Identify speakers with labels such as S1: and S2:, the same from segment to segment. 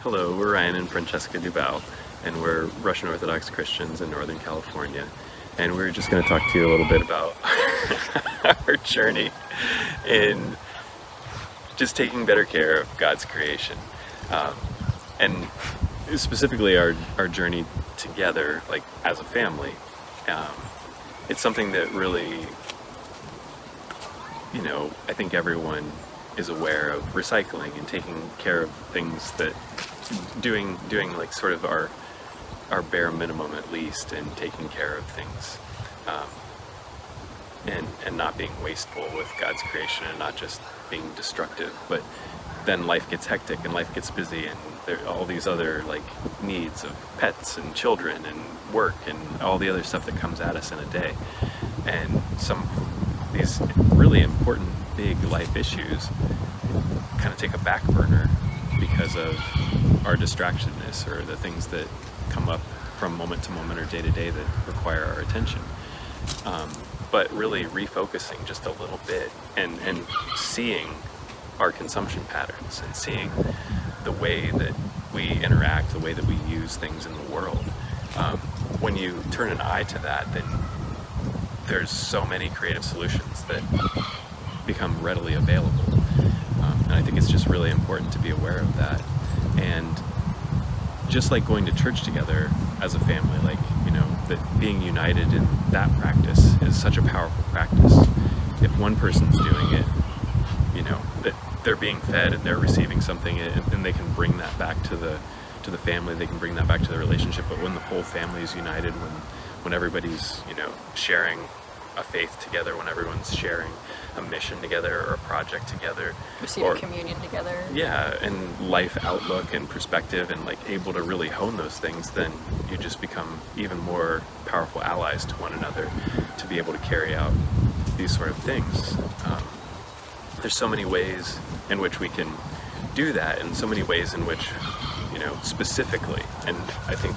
S1: Hello, we're Ryan and Francesca Dubal, and we're Russian Orthodox Christians in Northern California. And we're just going to talk to you a little bit about our journey in just taking better care of God's creation. And specifically our journey together, like as a family. It's something that really, I think everyone is aware of recycling and taking care of things that doing like sort of our bare minimum at least, and taking care of things, and not being wasteful with God's creation, and not just being destructive. But then life gets hectic and life gets busy, and there are all these other like needs of pets and children and work and all the other stuff that comes at us in a day, and some these really important big life issues kind of take a back burner because of our distractionness, or the things that come up from moment to moment or day to day that require our attention. But really refocusing just a little bit and seeing our consumption patterns, and seeing the way that we interact, the way that we use things in the world. When you turn an eye to that, then there's so many creative solutions that become readily available. And I think it's just really important to be aware of that. And just like going to church together as a family, like, that being united in that practice is such a powerful practice. If one person's doing it, that they're being fed and they're receiving something, and they can bring that back to the family, they can bring that back to the relationship. But when the whole family is united, when everybody's, sharing a faith together, when everyone's sharing a mission together or a project together,
S2: receiving communion together,
S1: and life outlook and perspective, and like able to really hone those things, then you just become even more powerful allies to one another to be able to carry out these sort of things. There's so many ways in which we can do that, and so many ways in which, specifically, and I think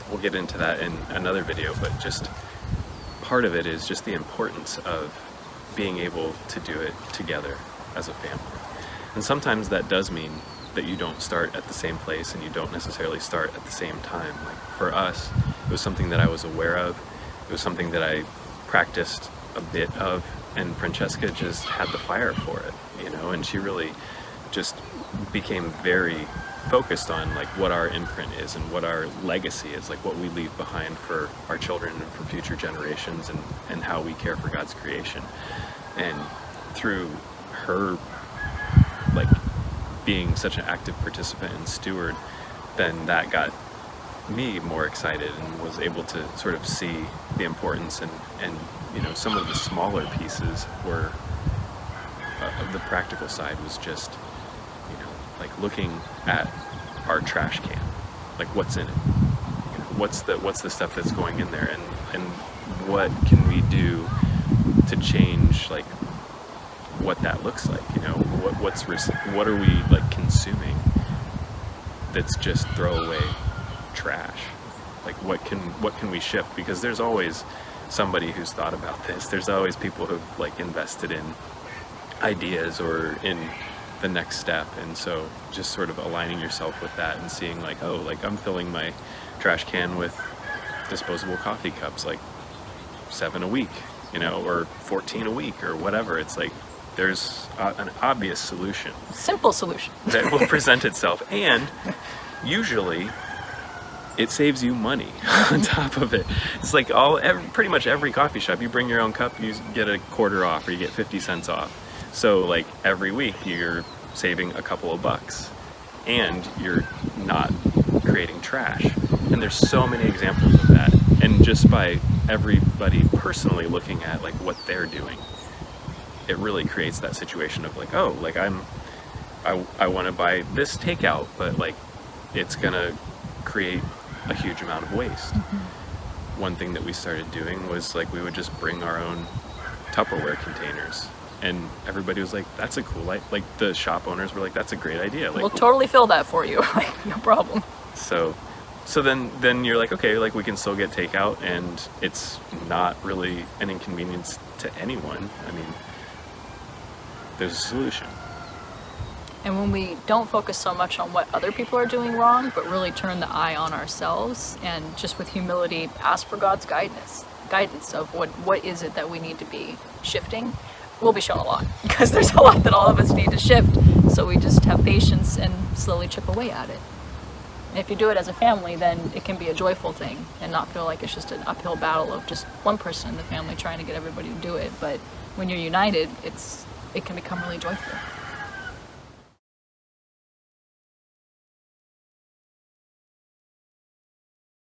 S1: we'll get into that in another video, but just part of it is just the importance of being able to do it together as a family. And sometimes that does mean that you don't start at the same place, and you don't necessarily start at the same time. Like for us, it was something that I was aware of. It was something that I practiced a bit of, and Francesca just had the fire for it, and she really just became very focused on like what our imprint is and what our legacy is, like what we leave behind for our children and for future generations, and how we care for God's creation. And through her like being such an active participant and steward, then that got me more excited, and was able to sort of see the importance, and some of the smaller pieces were of the practical side was just like looking at our trash can, like what's in it, what's the stuff that's going in there, and what can we do to change like what that looks like, what are we like consuming that's just throwaway trash, like what can we shift, because there's always somebody who's thought about this, there's always people who've like invested in ideas or in the next step. And so just sort of aligning yourself with that, and seeing like, oh, like I'm filling my trash can with disposable coffee cups, like 7 a week, or 14 a week, or whatever. It's like there's an obvious solution,
S2: simple solution
S1: that will present itself, and usually it saves you money on top of it. It's like pretty much every coffee shop, you bring your own cup, you get a quarter off, or you get 50 cents off. So like every week you're saving a couple of bucks, and you're not creating trash. And there's so many examples of that. And just by everybody personally looking at like what they're doing, it really creates that situation of like, oh, like I want to buy this takeout, but like it's gonna create a huge amount of waste. Mm-hmm. One thing that we started doing was like we would just bring our own Tupperware containers, and everybody was like, that's a cool idea. Like the shop owners were like, that's a great idea. Like,
S2: we'll totally fill that for you. Like, no problem.
S1: So then you're like, okay, like we can still get takeout, and it's not really an inconvenience to anyone. I mean, there's a solution.
S2: And when we don't focus so much on what other people are doing wrong, but really turn the eye on ourselves and just with humility ask for God's guidance of what is it that we need to be shifting, we'll be shown a lot, because there's a lot that all of us need to shift. So we just have patience and slowly chip away at it. And if you do it as a family, then it can be a joyful thing and not feel like it's just an uphill battle of just one person in the family trying to get everybody to do it. But when you're united, it can become really joyful.